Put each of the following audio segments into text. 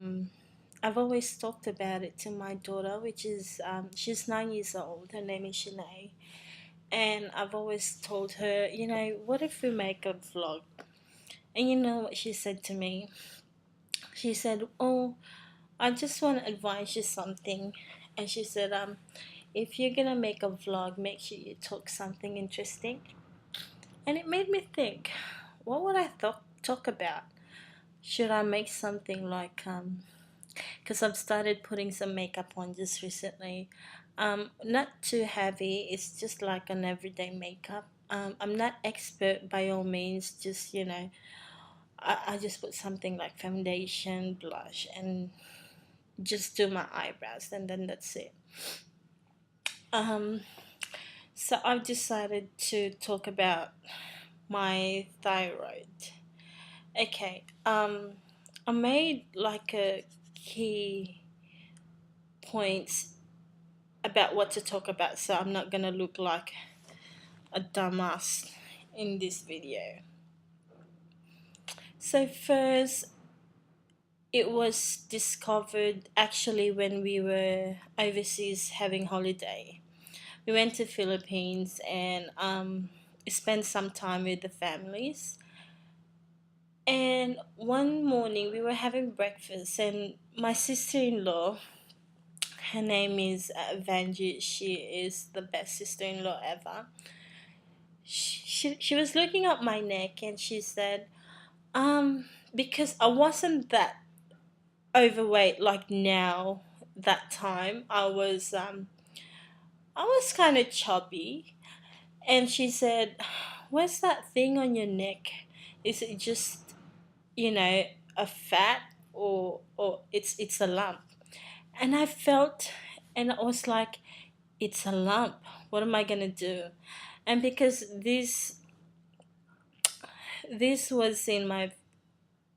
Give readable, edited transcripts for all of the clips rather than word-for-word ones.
Um, I've always talked about it to my daughter, which is she's 9 years old. Her name is Shanae, and I've always told her, what if we make a vlog? And you know what she said to me? She said, "Oh, I just want to advise you something." And she said, if you're gonna make a vlog, make sure you talk something interesting. And it made me think, what would I talk about? Should I make something like because I've started putting some makeup on just recently. Not too heavy, it's just like an everyday makeup. I'm not expert by all means, just I just put something like foundation, blush, and just do my eyebrows, and then that's it. Um, so I've decided to talk about my thyroid. Okay, I made like a key points about what to talk about, so I'm not gonna look like a dumbass in this video. So first, it was discovered actually when we were overseas having holiday. We went to Philippines and spent some time with the families. And one morning we were having breakfast, and my sister-in-law, her name is Vanji. She is the best sister-in-law ever. She was looking at my neck and she said, because I wasn't that overweight like now, that time I was kind of chubby. And she said, where's that thing on your neck? Is it just, you know, a fat, or it's a lump? And I felt, and I was like, it's a lump. What am I gonna do? And because this was in my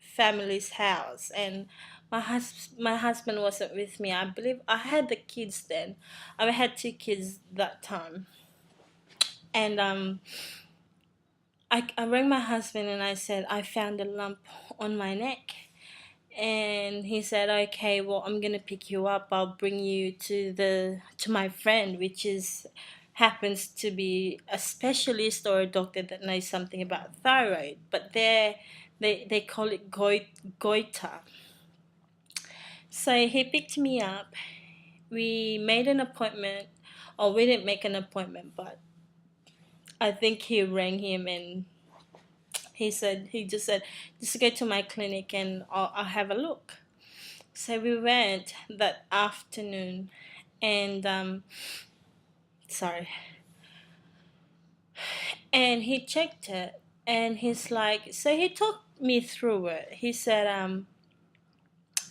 family's house, and my husband wasn't with me. I believe I had the kids then. I had two kids that time. And I rang my husband and I said I found a lump on my neck. And he said, okay, well, I'm gonna pick you up. I'll bring you to my friend, which is happens to be a specialist or a doctor that knows something about thyroid, but they call it goiter. So he picked me up. We made an appointment, or we didn't make an appointment, but I think he rang him and he just said, just go to my clinic and I'll have a look. So we went that afternoon, and sorry, and he checked it, and he's like, so he talked me through it. He said,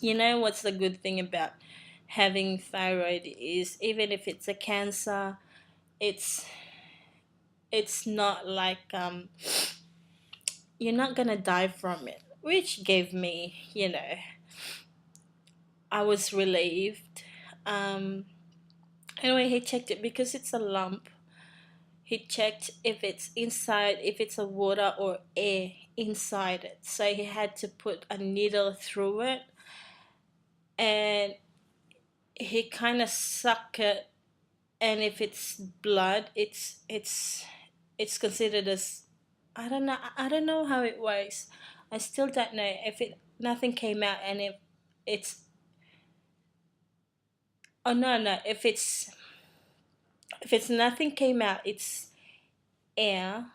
what's the good thing about having thyroid is even if it's a cancer, it's it's not like you're not gonna die from it, which gave me, I was relieved. Um, anyway, he checked it because it's a lump. He checked if it's inside, if it's a water or air inside it. So he had to put a needle through it, and he kind of suck it. And if it's blood, it's considered as, I don't know how it works. I still don't know if it nothing came out, and if it's, oh no, if it's nothing came out, it's air.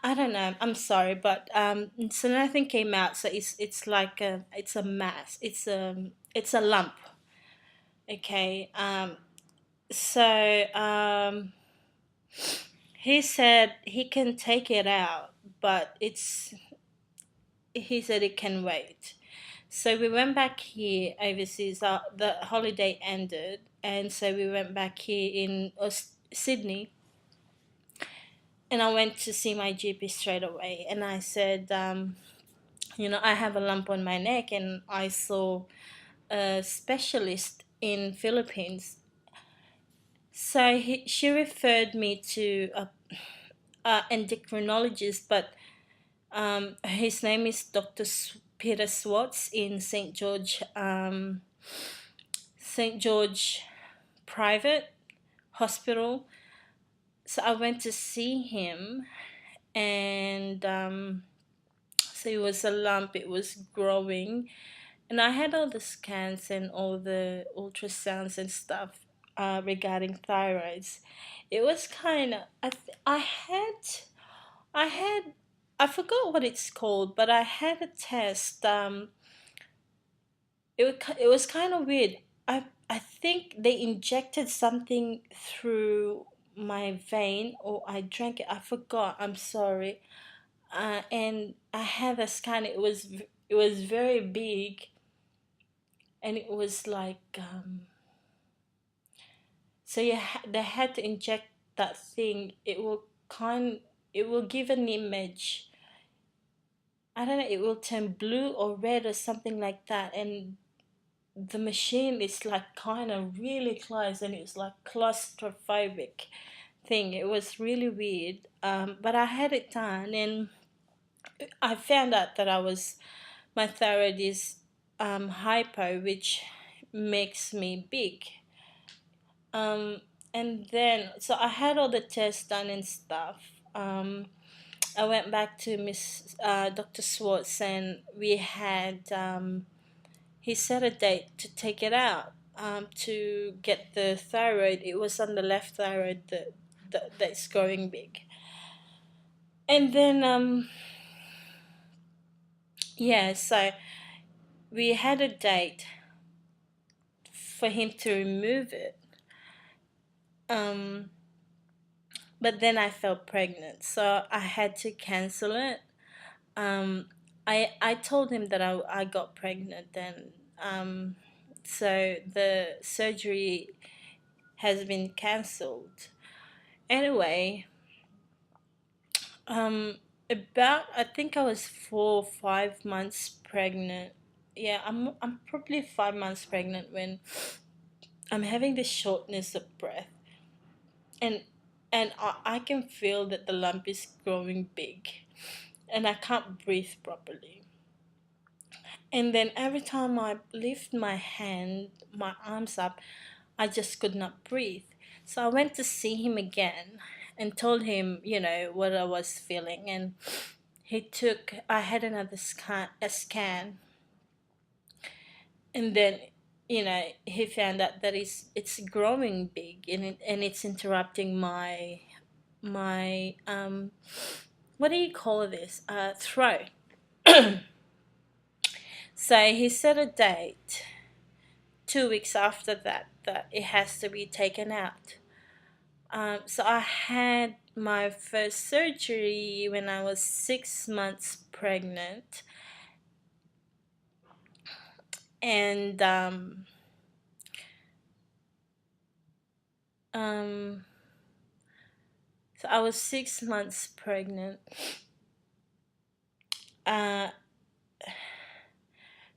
I don't know. I'm sorry, but so nothing came out. So it's like it's a mass. It's a lump. Okay. So he said he can take it out, but he said it can wait. So we went back here overseas. The holiday ended, and so we went back here in Sydney, and I went to see my GP straight away, and I said, I have a lump on my neck, and I saw a specialist in Philippines. So she referred me to a endocrinologist, but his name is Dr. Peter Swartz in St George Private Hospital. So I went to see him, and so it was a lump. It was growing, and I had all the scans and all the ultrasounds and stuff regarding thyroids. It was kind of I had I forgot what it's called, but I had a test. It was kind of weird. I think they injected something through my vein, or I drank it. I forgot. I'm sorry. And I had a scan. It was very big, and it was like so they had to inject that thing. It will give an image. I don't know. It will turn blue or red or something like that, and the machine is like kind of really close, and it's like claustrophobic thing. It was really weird, but I had it done, and I found out that my thyroid is hypo, which makes me big. um, and then so I had all the tests done and stuff. I went back to Miss Dr. Swartz, and we had he set a date to take it out, to get the thyroid. It was on the left thyroid that's growing big. And then, yeah, so we had a date for him to remove it. Um, but then I felt pregnant, so I had to cancel it. Um, I told him that I got pregnant then. So the surgery has been cancelled. Anyway, Um, about I think I was 4 or 5 months pregnant. Yeah, I'm probably 5 months pregnant when I'm having this shortness of breath, and I can feel that the lump is growing big, and I can't breathe properly. And then every time I lift my arms up, I just could not breathe. So I went to see him again and told him, what I was feeling, and I had another scan, and then, he found out that it's growing big, and it's interrupting my what do you call this? Throat. So he set a date 2 weeks after that it has to be taken out. So I had my first surgery when I was 6 months pregnant, and um, so I was 6 months pregnant. Uh,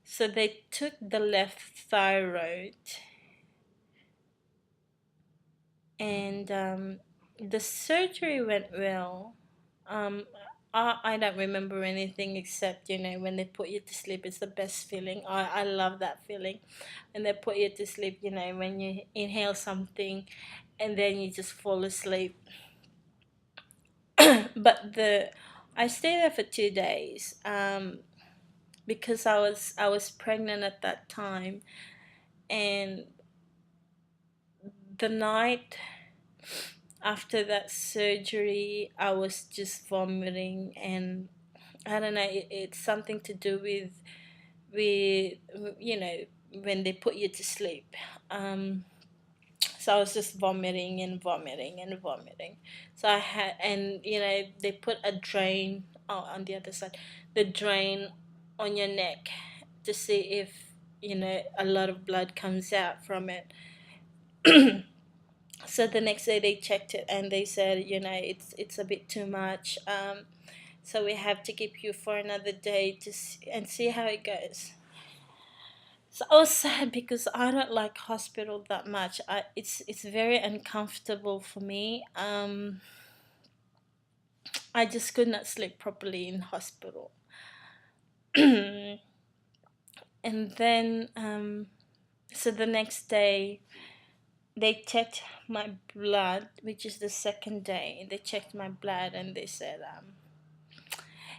so they took the left thyroid, and the surgery went well. Um, I don't remember anything except, when they put you to sleep, it's the best feeling. I love that feeling. And they put you to sleep, when you inhale something and then you just fall asleep. But I stayed there for 2 days, because I was pregnant at that time, and the night after that surgery I was just vomiting, and I don't know, it's something to do with you know when they put you to sleep. So I was just vomiting and vomiting and vomiting. So I had, and they put a drain, on the other side, the drain on your neck, to see if a lot of blood comes out from it. So the next day they checked it, and they said, it's a bit too much. So we have to keep you for another day and see how it goes. So I was sad because I don't like hospital that much. It's very uncomfortable for me. I just could not sleep properly in hospital. And then so the next day they checked my blood, which is the second day. They checked my blood and they said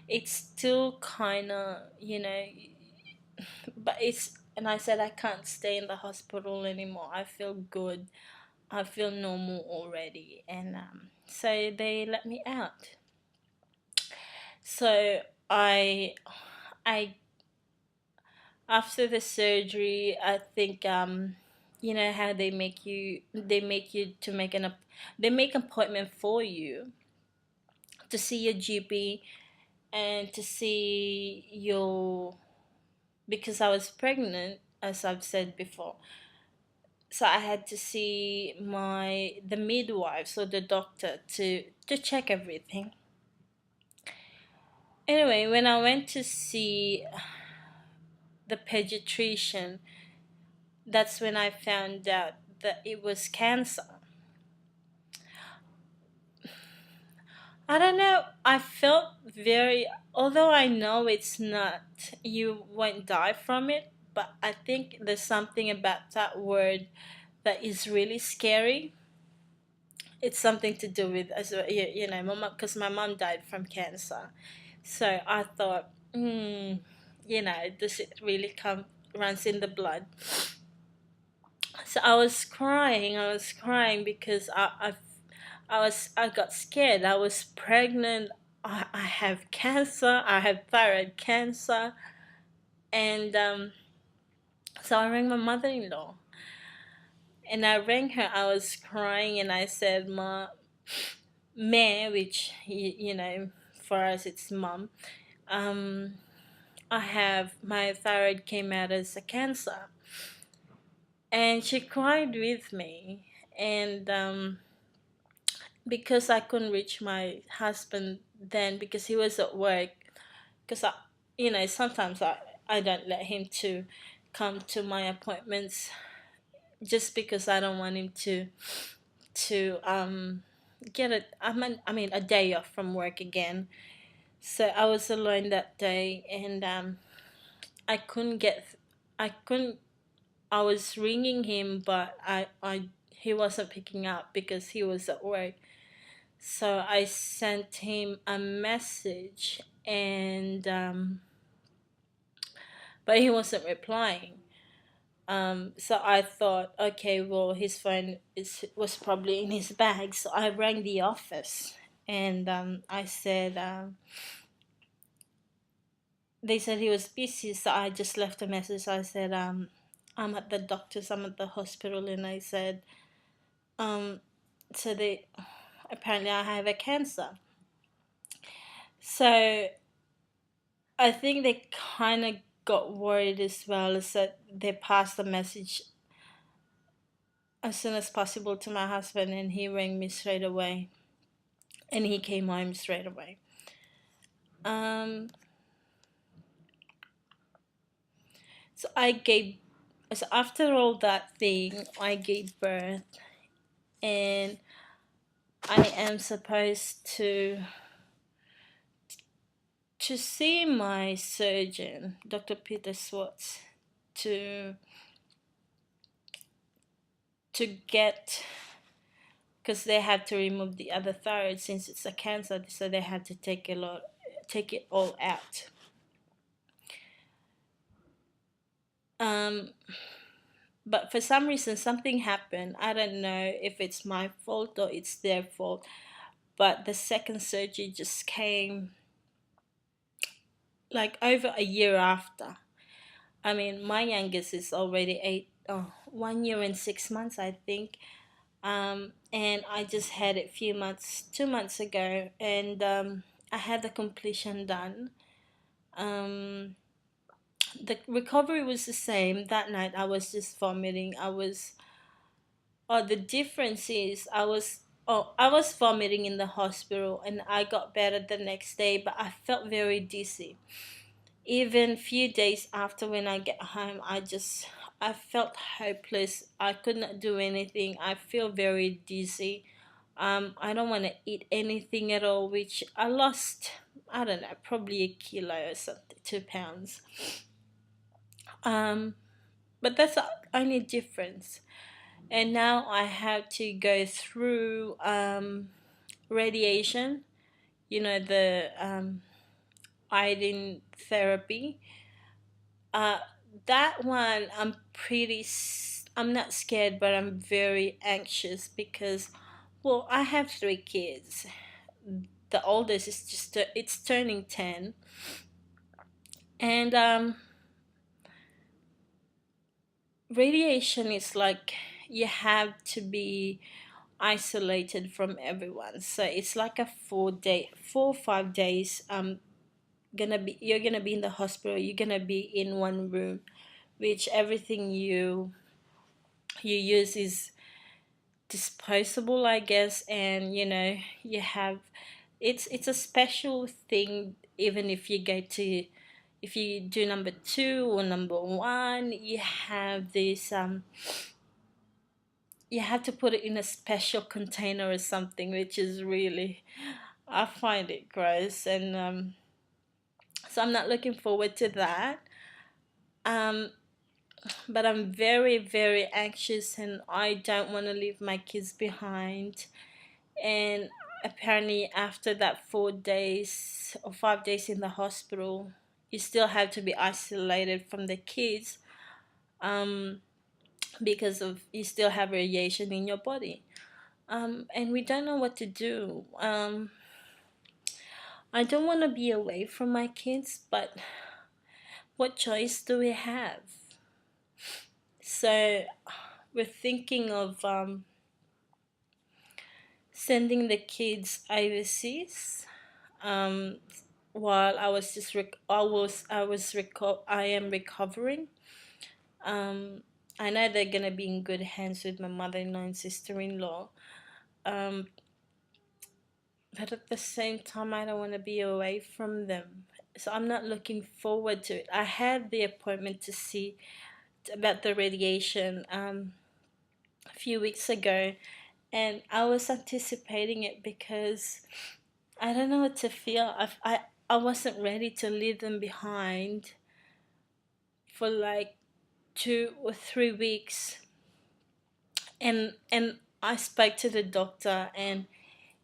it's still kind of, but it's, and I said I can't stay in the hospital anymore. I feel good. I feel normal already. And so they let me out. So I I after the surgery, I think you know how they make you to make they make appointment for you to see your GP and to see your, because I was pregnant, as I've said before. So I had to see the midwife, so the doctor, to check everything. Anyway, when I went to see the pediatrician, that's when I found out that it was cancer. I don't know. I felt very, although I know it's not, you won't die from it, but I think there's something about that word that is really scary. It's something to do with, as you know, my mom, because my mom died from cancer. So I thought, does it really runs in the blood? So I was crying because I got scared. I was pregnant. I have cancer. I have thyroid cancer. And so I rang my mother-in-law. And I rang her. I was crying and I said, which, for us it's mom. I have, my thyroid came out as a cancer. And she cried with me. And because I couldn't reach my husband then because he was at work, because sometimes I don't let him to come to my appointments just because I don't want him to get I mean a day off from work again. So I was alone that day, and I couldn't get I couldn't I was ringing him, but I he wasn't picking up because he was at work. So I sent him a message, and but he wasn't replying. So I thought, okay, well, his phone was probably in his bag. So I rang the office, and I said, they said he was busy. So I just left a message. I said, I'm at the doctor's, I'm at the hospital, and I said, um, so they apparently I have a cancer. So I think they kind of got worried as well, so they passed the message as soon as possible to my husband, and he rang me straight away, and he came home straight away. Um, so so after all that thing, I gave birth, and I am supposed to see my surgeon, Dr. Peter Swartz, to get, because they had to remove the other thyroid since it's a cancer, so they had to take it all out. But for some reason something happened. I don't know if it's my fault or it's their fault, but the second surgery just came like over a year after. I mean, my youngest is already 1 year and 6 months, I think. And I just had it 2 months ago, and I had the completion done. The recovery was the same. That night I was just vomiting. The difference is I was vomiting in the hospital, and I got better the next day, but I felt very dizzy. Even few days after, when I get home, I felt hopeless. I could not do anything. I feel very dizzy. I don't want to eat anything at all, which I lost, I don't know, probably a kilo or something, 2 pounds. Um, but that's the only difference. And now I have to go through radiation, the iodine therapy. Uh, that one, I'm not scared, but I'm very anxious because, well, I have three kids. The oldest is it's turning 10. And radiation is like you have to be isolated from everyone. So it's like a 4 or 5 days. You're gonna be in the hospital. You're gonna be in one room, which everything you use is disposable, I guess. And you have it's a special thing. Even if you do number two or number one, you have to put it in a special container or something, which is really, I find it gross. And so I'm not looking forward to that. um but I'm very, very anxious, and I don't want to leave my kids behind. And apparently after that 4 days or 5 days in the hospital, you still have to be isolated from the kids, um because of you still have radiation in your body. And we don't know what to do. I don't want to be away from my kids, but what choice do we have? So we're thinking of sending the kids overseas. Um, while I was just I am recovering. Um, I know they're gonna be in good hands with my mother-in-law and sister-in-law. Um, but at the same time, I don't want to be away from them. So I'm not looking forward to it. I had the appointment to see about the radiation a few weeks ago, and I was anticipating it because I don't know what to feel. I wasn't ready to leave them behind for like 2 or 3 weeks. And I spoke to the doctor, and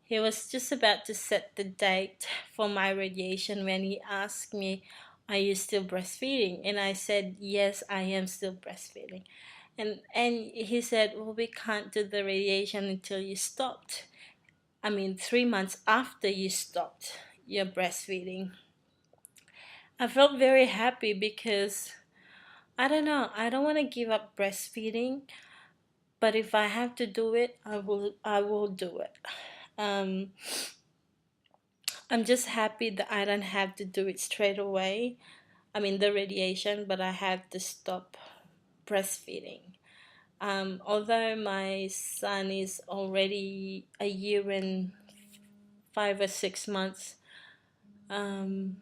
he was just about to set the date for my radiation when he asked me, "Are you still breastfeeding?" And I said, "Yes, I am still breastfeeding." And he said, "Well, we can't do the radiation until you stopped. I mean, 3 months after you stopped your breastfeeding." I felt very happy because I don't know, I don't want to give up breastfeeding, but if I have to do it, I will do it. Um, I'm just happy that I don't have to do it straight away. I mean, the radiation, but I have to stop breastfeeding. Although my son is already a year and 5 or 6 months, um,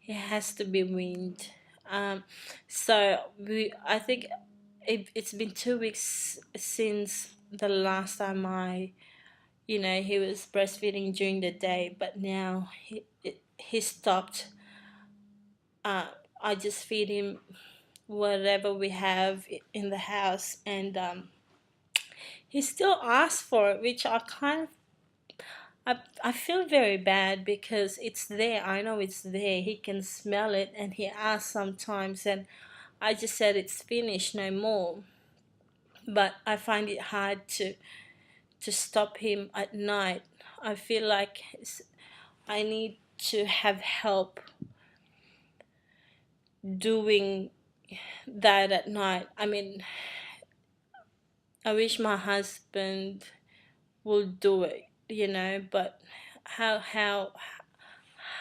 he has to be weaned. Um, I think it's been 2 weeks since the last time he was breastfeeding during the day, but now he stopped. Uh, I just feed him whatever we have in the house, and he still asks for it, which I feel very bad because it's there. I know it's there. He can smell it, and he asks sometimes, and I just said it's finished, no more. But I find it hard to stop him at night. I feel like I need to have help doing that at night. I mean, I wish my husband would do it, but how how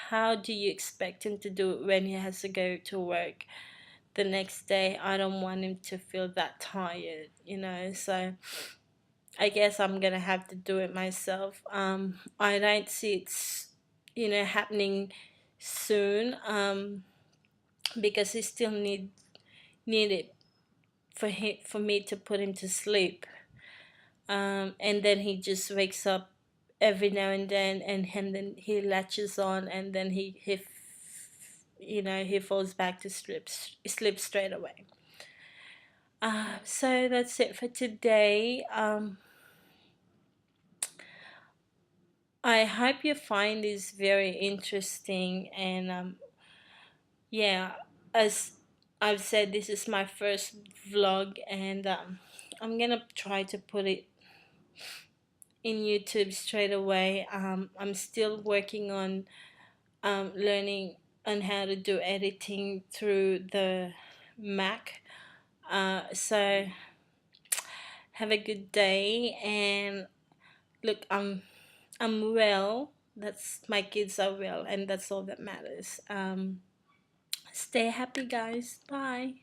how do you expect him to do it when he has to go to work the next day? I don't want him to feel that tired. So I guess I'm gonna have to do it myself. I don't see it's happening soon, because he still need it for me to put him to sleep. And then he just wakes up every now and then, and then he latches on, and then he falls back to sleep straight away. So that's it for today. I hope you find this very interesting, and yeah, as I've said, this is my first vlog, and I'm gonna try to put it in YouTube straight away. I'm still working on learning on how to do editing through the Mac. So have a good day, and look, I'm well. That's my kids are well, and that's all that matters. Stay happy, guys. Bye.